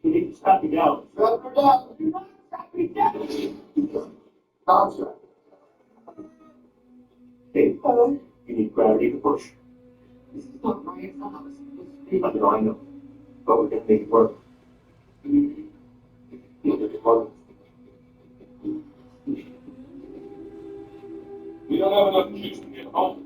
You need to strap me down. Strap her down. Do not strap me down. Concept. Hey, you need gravity to push. This is not Ryan's house. I know, but we're gonna make it work. You don't have enough juice to get home.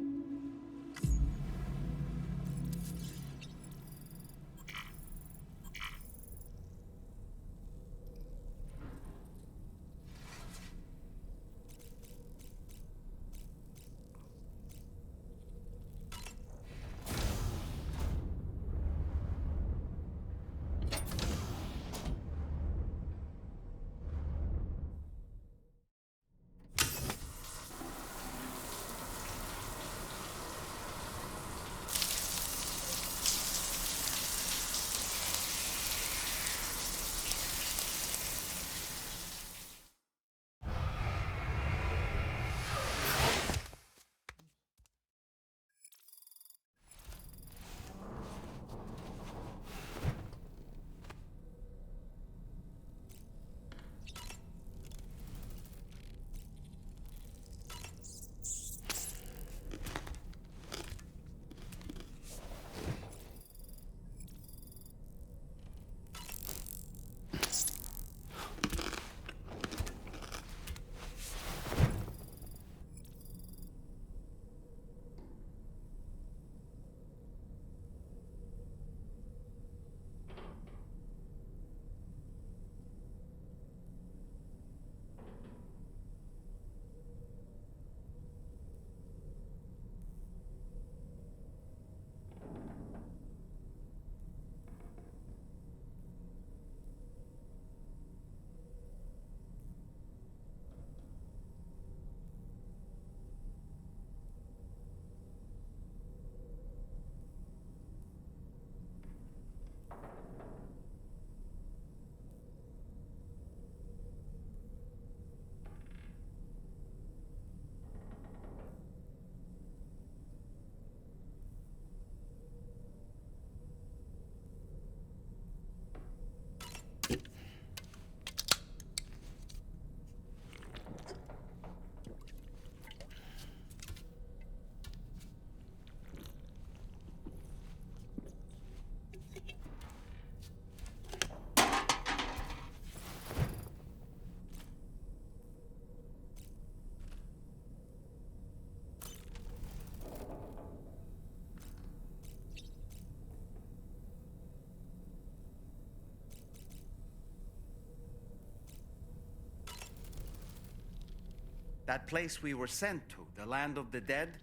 That place we were sent to, the land of the dead,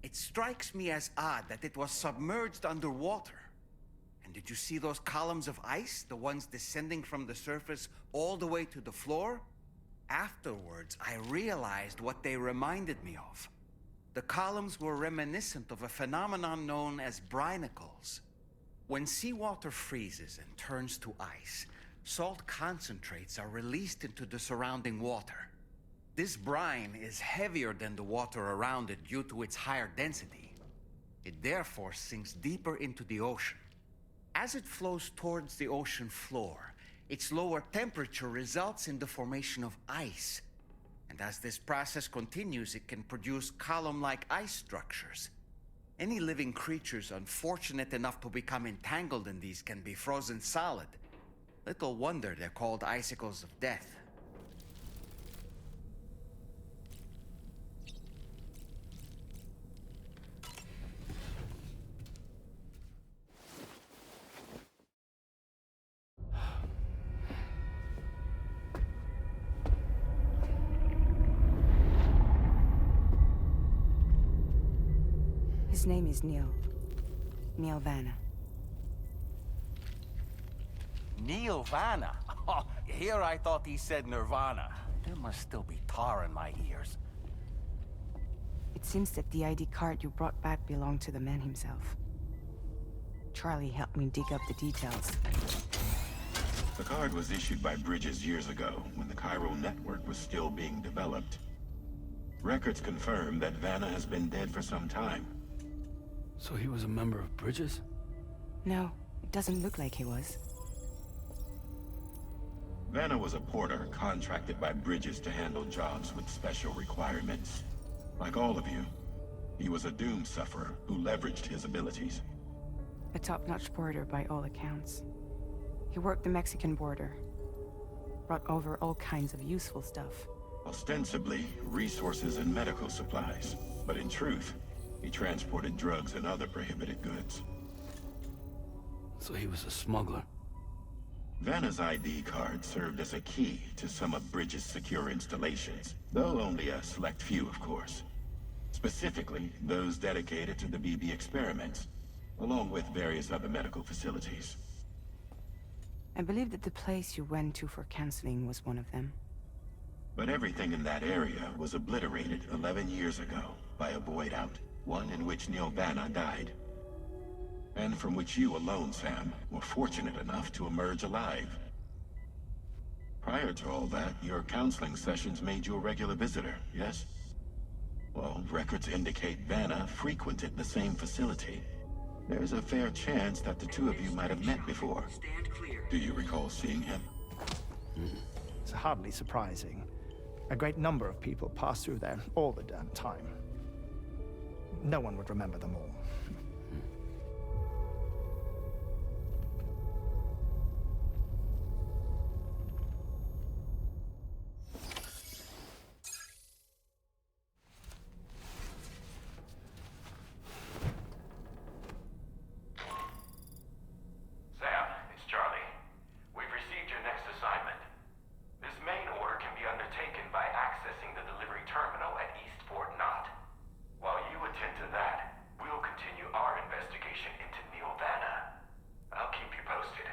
it strikes me as odd that it was submerged underwater. And did you see those columns of ice, the ones descending from the surface all the way to the floor? Afterwards, I realized what they reminded me of. The columns were reminiscent of a phenomenon known as brinicles. When seawater freezes and turns to ice, salt concentrates are released into the surrounding water. This brine is heavier than the water around it due to its higher density. It therefore sinks deeper into the ocean. As it flows towards the ocean floor, its lower temperature results in the formation of ice. And as this process continues, it can produce column-like ice structures. Any living creatures unfortunate enough to become entangled in these can be frozen solid. Little wonder they're called icicles of death. His name is Neil. Neil Vanna. Neil Vanna? Oh, here I thought he said Nirvana. There must still be tar in my ears. It seems that the ID card you brought back belonged to the man himself. Charlie helped me dig up the details. The card was issued by Bridges years ago, when the chiral network was still being developed. Records confirm that Vanna has been dead for some time. So he was a member of Bridges? No, it doesn't look like he was. Vanna was a porter contracted by Bridges to handle jobs with special requirements. Like all of you, he was a doom sufferer who leveraged his abilities. A top-notch porter by all accounts. He worked the Mexican border. Brought over all kinds of useful stuff. Ostensibly, resources and medical supplies. But in truth, he transported drugs and other prohibited goods. So he was a smuggler. Vanna's ID card served as a key to some of Bridges' secure installations, though only a select few, of course. Specifically, those dedicated to the BB experiments, along with various other medical facilities. I believe that the place you went to for counseling was one of them. But everything in that area was obliterated 11 years ago by a void out, one in which Neil Vanna died. And from which you alone, Sam, were fortunate enough to emerge alive. Prior to all that, your counseling sessions made you a regular visitor, yes? Well, records indicate Vanna frequented the same facility. There's a fair chance that the two of you might have met before. Do you recall seeing him? It's hardly surprising. A great number of people pass through there all the damn time. No one would remember them all. Sam, it's Charlie. We've received your next assignment. This main order can be undertaken by accessing the delivery terminal at Eastport Knot. While you attend to that, we'll continue our investigation into Neil Vanna. I'll keep you posted.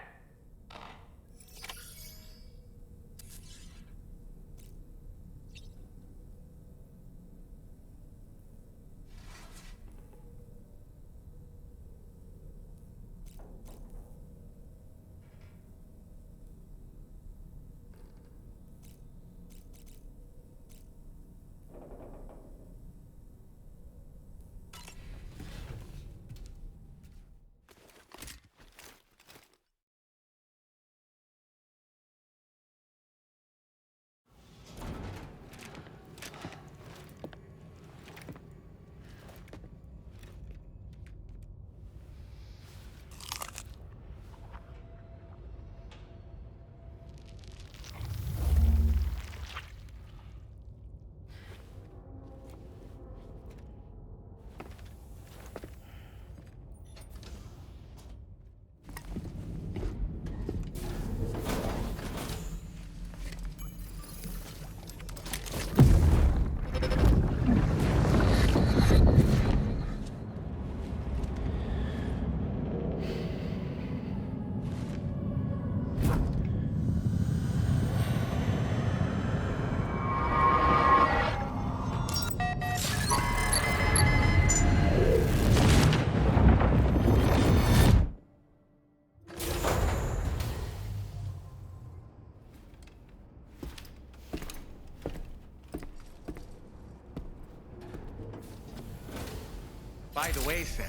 By the way, Sam,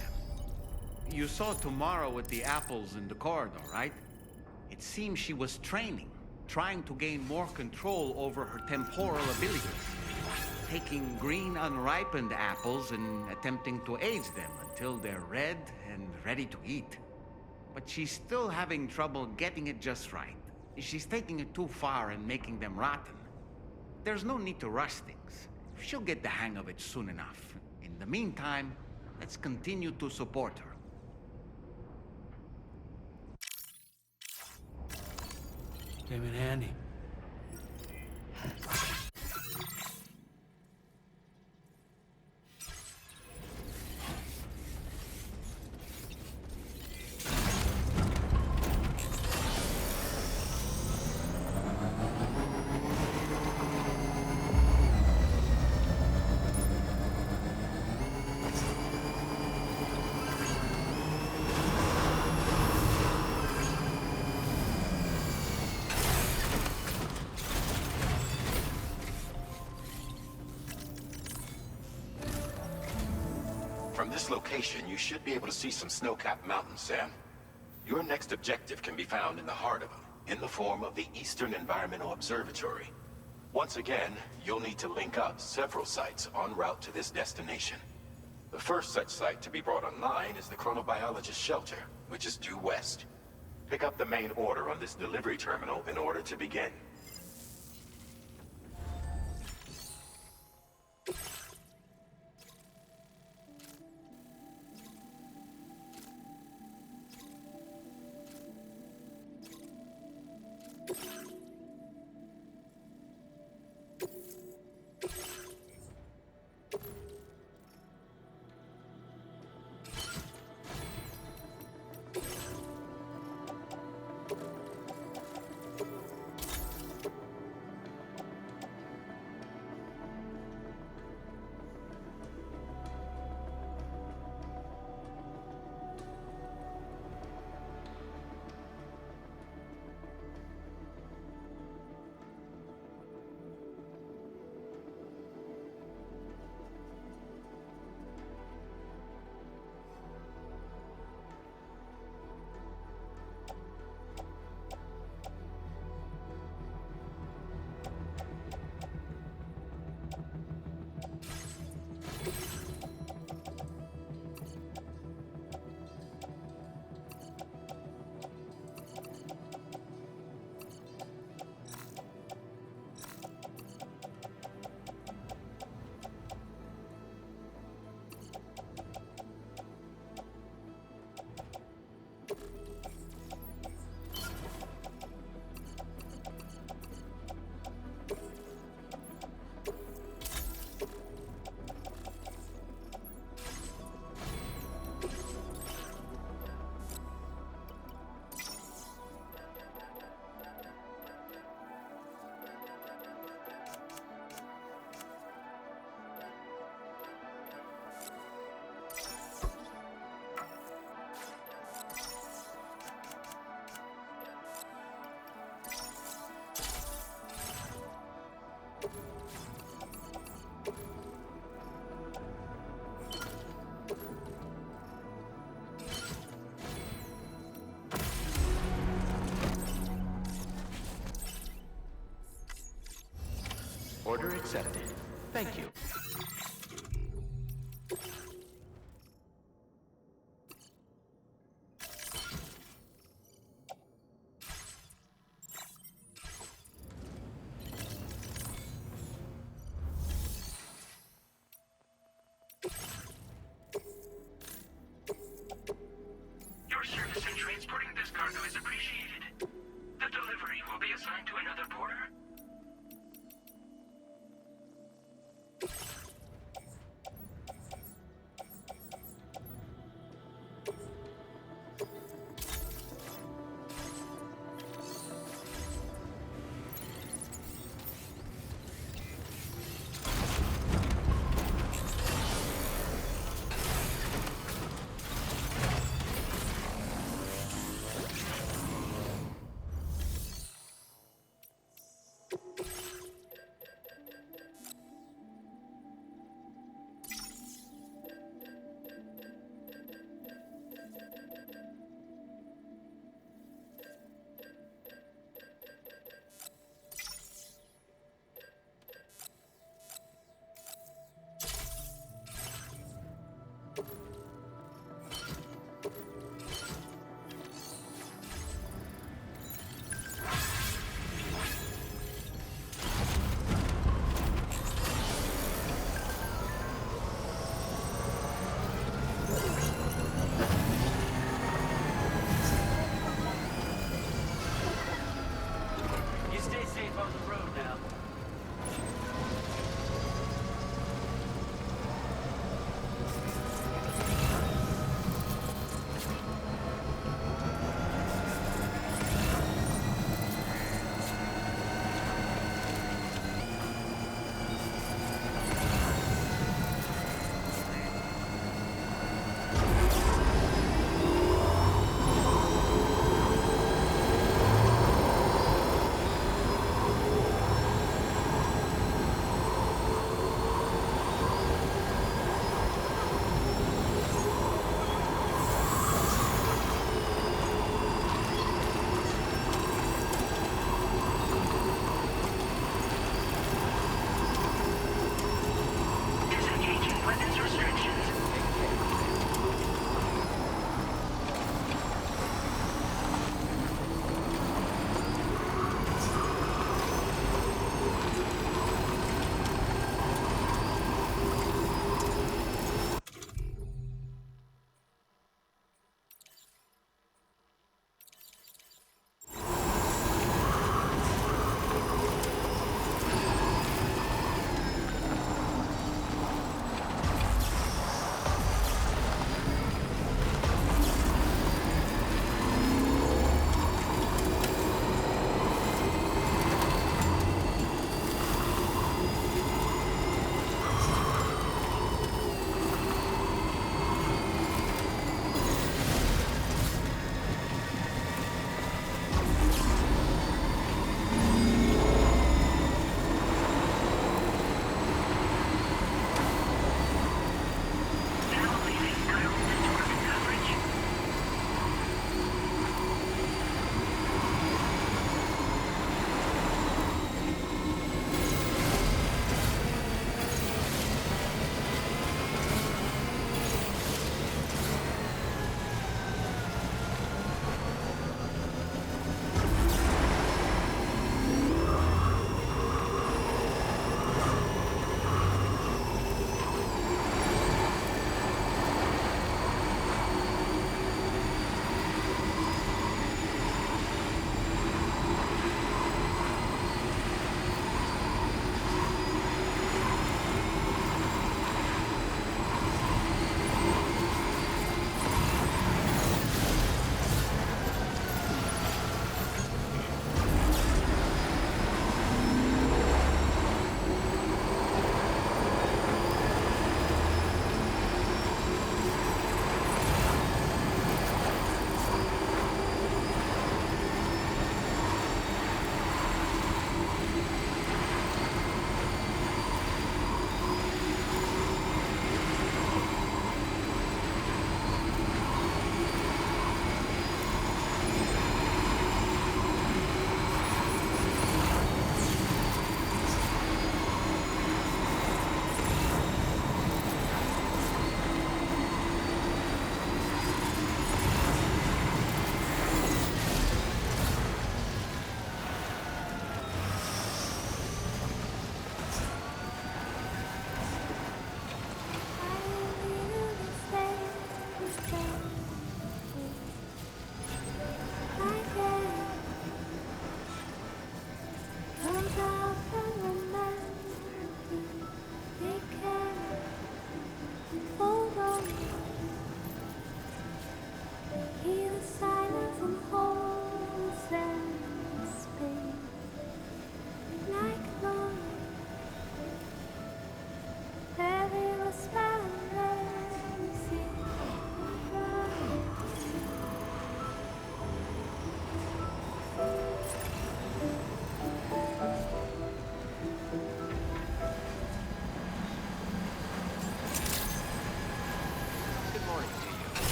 you saw Tomorrow with the apples in the corridor, right? It seems she was training, trying to gain more control over her temporal abilities. Taking green unripened apples and attempting to age them until they're red and ready to eat. But she's still having trouble getting it just right. She's taking it too far and making them rotten. There's no need to rush things. She'll get the hang of it soon enough. In the meantime, let's continue to support her. Came in handy. From this location, you should be able to see some snow-capped mountains, Sam. Your next objective can be found in the heart of them. in the form of the Eastern Environmental Observatory. Once again, you'll need to link up several sites en route to this destination. The first such site to be brought online is the Chronobiologist Shelter, which is due west. Pick up the main order on this delivery terminal in order to begin. Order accepted. Thank you. Your service in transporting this cargo is appreciated. The delivery will be assigned to another porter.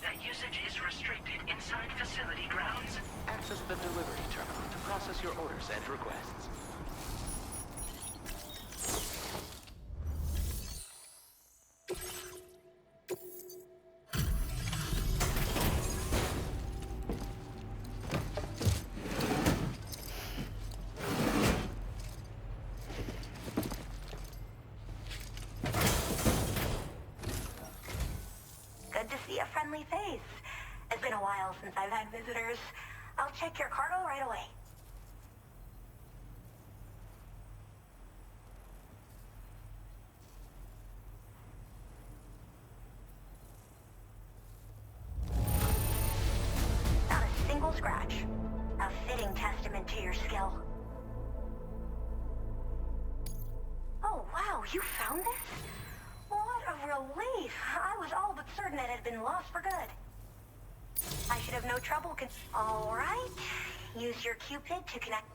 that usage is restricted inside facility grounds. Access the delivery terminal to process your orders and requests. Good to see a friendly face. It's been a while since I've had visitors. I'll check your cargo right away. Not a single scratch. A fitting testament to your skill. Oh, wow, you found this? What a relief. I was all but certain it had been lost for good. I should have no trouble all right. Use your Cupid to connect.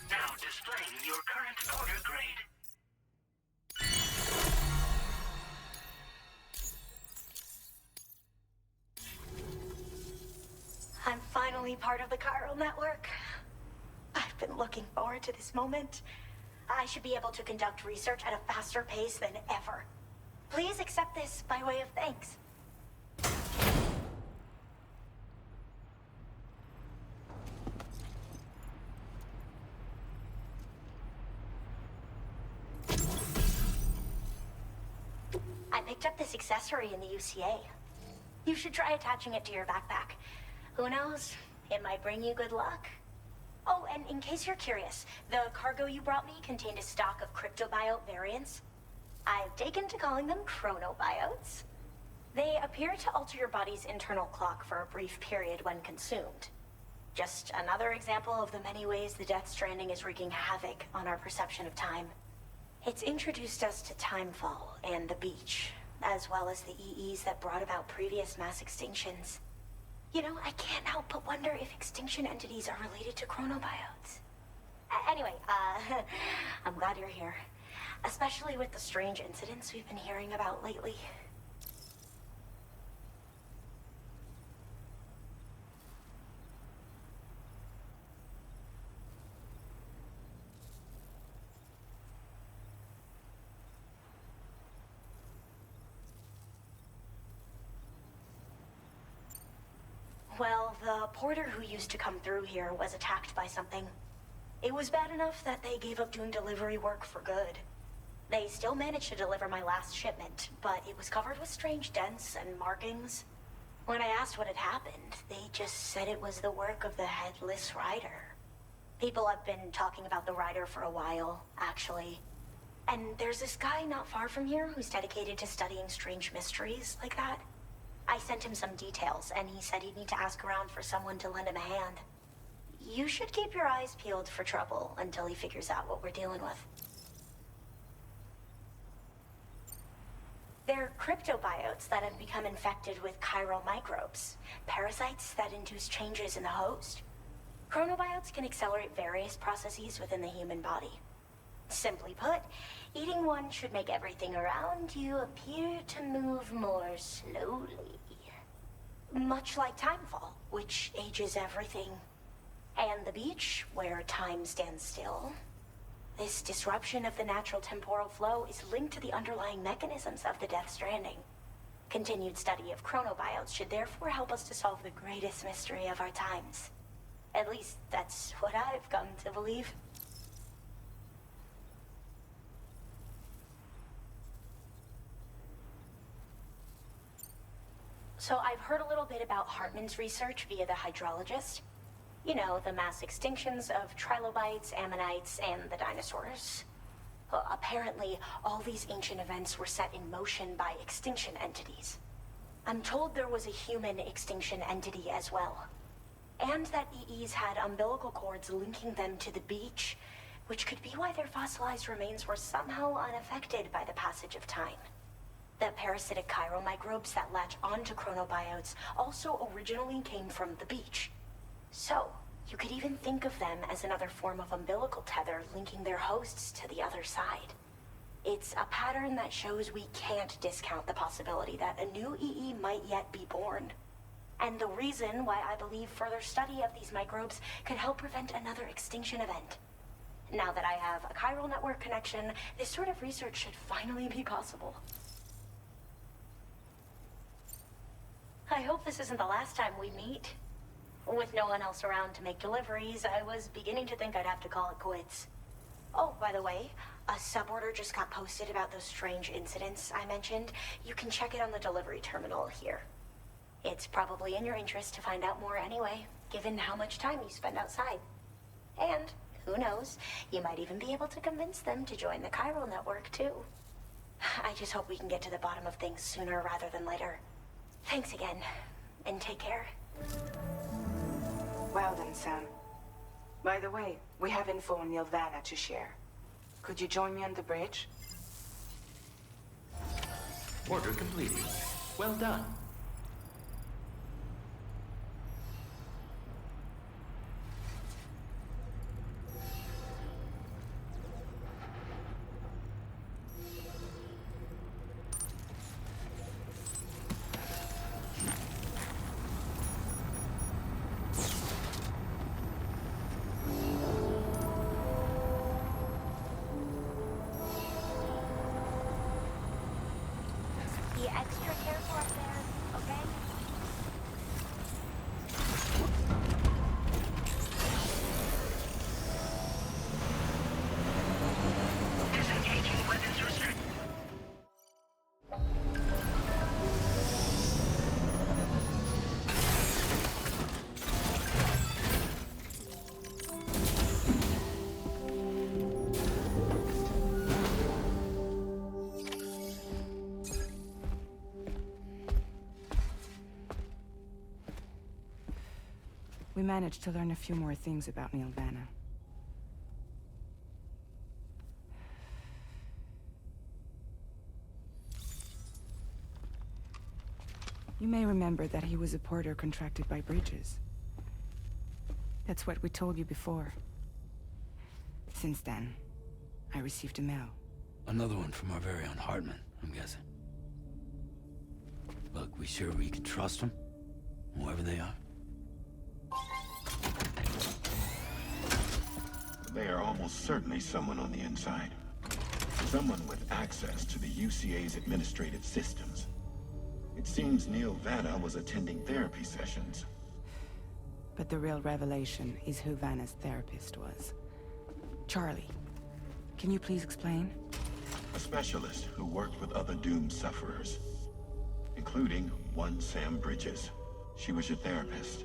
Now displaying your current order grade. I'm finally part of the chiral network. I've been looking forward to this moment. I should be able to conduct research at a faster pace than ever. Please accept this by way of thanks. I picked up this accessory in the UCA. You should try attaching it to your backpack. Who knows? It might bring you good luck. Oh, and in case you're curious, the cargo you brought me contained a stock of cryptobiote variants. I've taken to calling them chronobiotes. They appear to alter your body's internal clock for a brief period when consumed. Just another example of the many ways the Death Stranding is wreaking havoc on our perception of time. It's introduced us to Timefall and the beach, as well as the EEs that brought about previous mass extinctions. You know, I can't help but wonder if extinction entities are related to chronobiotes. Anyway, I'm glad you're here. Especially with the strange incidents we've been hearing about lately. Well, the porter who used to come through here was attacked by something. It was bad enough that they gave up doing delivery work for good. They still managed to deliver my last shipment, but it was covered with strange dents and markings. When I asked what had happened, they just said it was the work of the Headless Rider. People have been talking about the Rider for a while, actually. And there's this guy not far from here who's dedicated to studying strange mysteries like that. I sent him some details, and he said he'd need to ask around for someone to lend him a hand. You should keep your eyes peeled for trouble until he figures out what we're dealing with. They're cryptobiotes that have become infected with chiral microbes, parasites that induce changes in the host. Chronobiotes can accelerate various processes within the human body. Simply put, eating one should make everything around you appear to move more slowly. Much like Timefall, which ages everything. And the beach, where time stands still. This disruption of the natural temporal flow is linked to the underlying mechanisms of the Death Stranding. Continued study of chronobiotes should therefore help us to solve the greatest mystery of our times. At least that's what I've come to believe. So I've heard a little bit about Hartman's research via the hydrologist. You know, the mass extinctions of trilobites, ammonites, and the dinosaurs. Well, apparently, all these ancient events were set in motion by extinction entities. I'm told there was a human extinction entity as well. And that EEs had umbilical cords linking them to the beach, which could be why their fossilized remains were somehow unaffected by the passage of time. The parasitic chiromicrobes that latch onto chronobiotes also originally came from the beach. So, you could even think of them as another form of umbilical tether linking their hosts to the other side. It's a pattern that shows we can't discount the possibility that a new EE might yet be born. And the reason why I believe further study of these microbes could help prevent another extinction event. Now that I have a chiral network connection, this sort of research should finally be possible. I hope this isn't the last time we meet. With no one else around to make deliveries, I was beginning to think I'd have to call it quits. Oh, by the way, a suborder just got posted about those strange incidents I mentioned. You can check it on the delivery terminal here. It's probably in your interest to find out more anyway, given how much time you spend outside. And, who knows, you might even be able to convince them to join the chiral network, too. I just hope we can get to the bottom of things sooner rather than later. Thanks again, and take care. Well then, Sam. By the way, we have info on Nilvana to share. Could you join me on the bridge? Order completed. Well done. Be extra careful up there, okay? Disengaging weapons restricted. We managed to learn a few more things about Nilvana. You may remember that he was a porter contracted by Bridges. That's what we told you before. Since then, I received a mail. Another one from our very own Hartman, I'm guessing. Look, we sure we can trust them? Whoever they are? They are almost certainly someone on the inside. Someone with access to the UCA's administrative systems. It seems Neil Vanna was attending therapy sessions. But the real revelation is who Vanna's therapist was. Charlie, can you please explain? A specialist who worked with other doomed sufferers, including one Sam Bridges. She was your therapist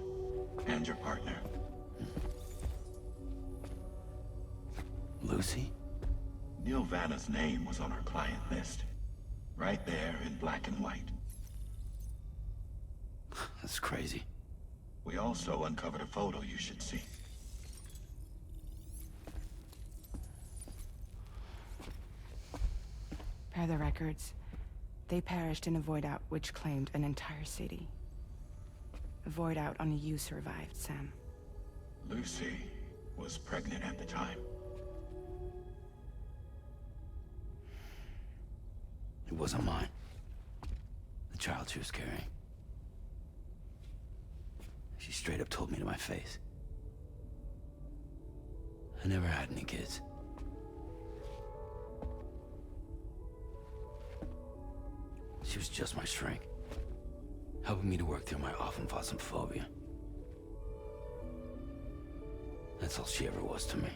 and your partner. Lucy? Neil Vanna's name was on her client list. Right there in black and white. That's crazy. We also uncovered a photo you should see. Per the records, they perished in a void out which claimed an entire city. A void out only you survived, Sam. Lucy was pregnant at the time. It wasn't mine. The child she was carrying. She straight up told me to my face. I never had any kids. She was just my shrink, helping me to work through my often phobia. That's all she ever was to me.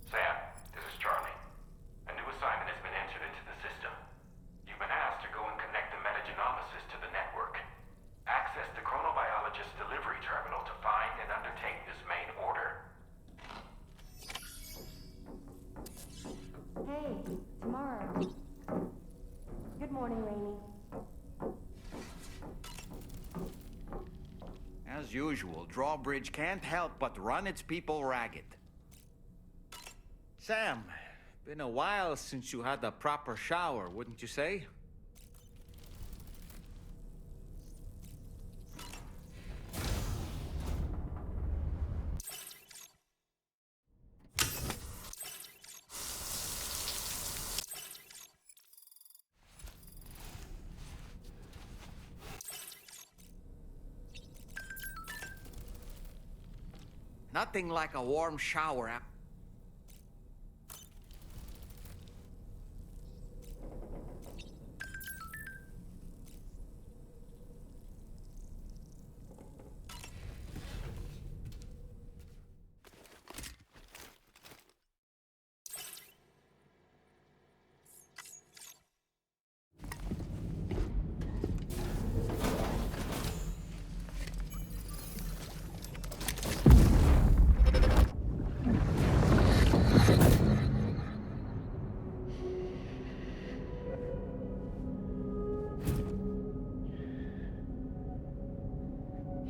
Sam, this is Charlie. A new assignment has been entered into the system. You've been asked to go and connect the metagenomicist to the network. Access the chronobiologist's delivery terminal to find and undertake this main order. Hey, tomorrow. Good morning, Rainey. As usual, Drawbridge can't help but run its people ragged. Sam, been a while since you had a proper shower, wouldn't you say? Nothing like a warm shower after.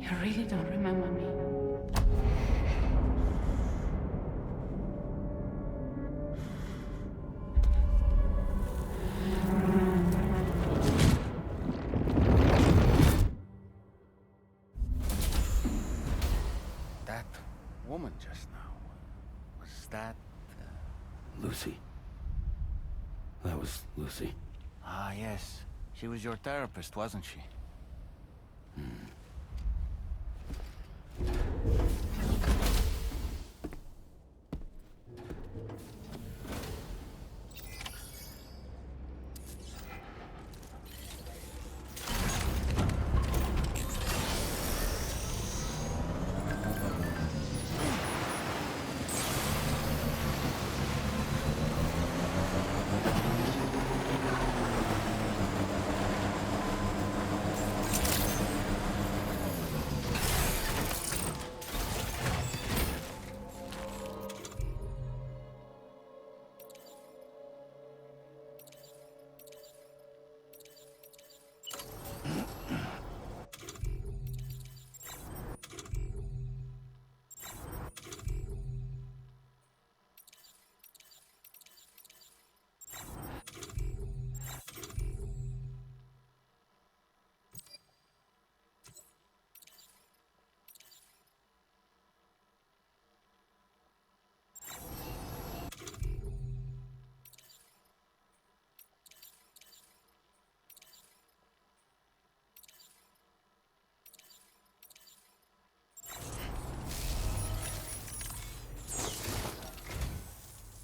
You really don't remember me. That woman just now, was that... Lucy. That was Lucy. Ah, yes. She was your therapist, wasn't she?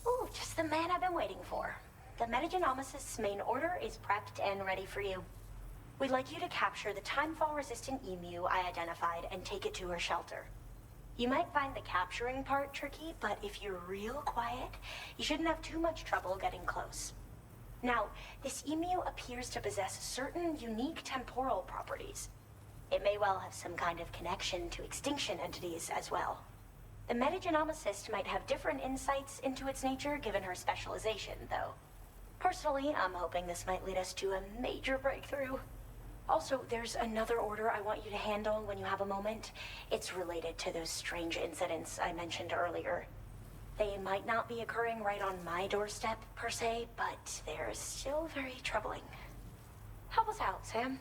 Ooh, just the man I've been waiting for. The metagenomicist's main order is prepped and ready for you. We'd like you to capture the timefall-resistant emu I identified and take it to her shelter. You might find the capturing part tricky, but if you're real quiet, you shouldn't have too much trouble getting close. Now, this emu appears to possess certain unique temporal properties. It may well have some kind of connection to extinction entities as well. The metagenomicist might have different insights into its nature given her specialization, though. Personally, I'm hoping this might lead us to a major breakthrough. Also, there's another order I want you to handle when you have a moment. It's related to those strange incidents I mentioned earlier. They might not be occurring right on my doorstep, per se, but they're still very troubling. Help us out, Sam.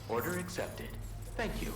Order accepted. Thank you.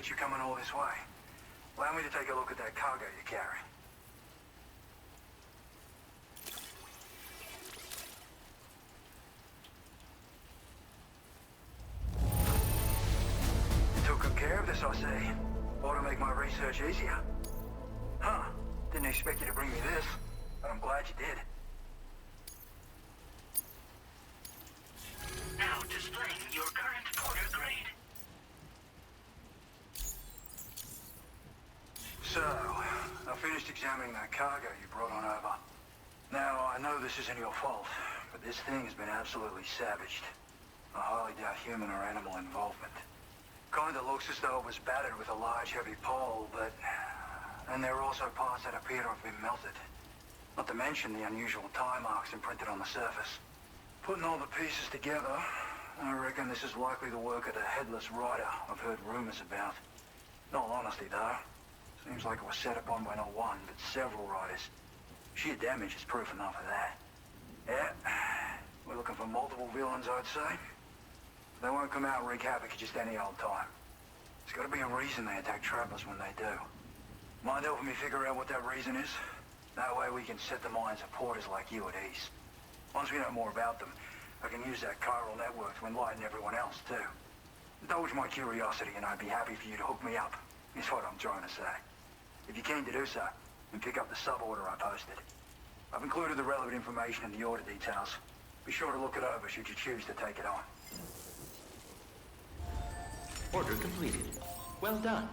appreciate you coming all this way. Allow me to take a look at that cargo you carry. Took good care of this, I see. Ought to make my research easier. Huh. Didn't expect you to bring me this, but I'm glad you did. Now displaying your current porter grade. So, I finished examining that cargo you brought on over. Now, I know this isn't your fault, but this thing has been absolutely savaged. I highly doubt human or animal involvement. Kinda looks as though it was battered with a large heavy pole, but... And there are also parts that appear to have been melted. Not to mention the unusual tie marks imprinted on the surface. Putting all the pieces together, I reckon this is likely the work of the headless rider I've heard rumors about. In all honesty, though, seems like it was set upon by not one, but several riders. Sheer damage is proof enough of that. Yeah, we're looking for multiple villains, I'd say. They won't come out and wreak havoc at just any old time. There's gotta be a reason they attack travelers when they do. Mind helping me figure out what that reason is? That way we can set the minds of porters like you at ease. Once we know more about them, I can use that chiral network to enlighten everyone else, too. Indulge my curiosity and I'd be happy for you to hook me up, is what I'm trying to say. If you're keen to do so, then pick up the sub-order I posted. I've included the relevant information in the order details. Be sure to look it over should you choose to take it on. Order completed. Well done.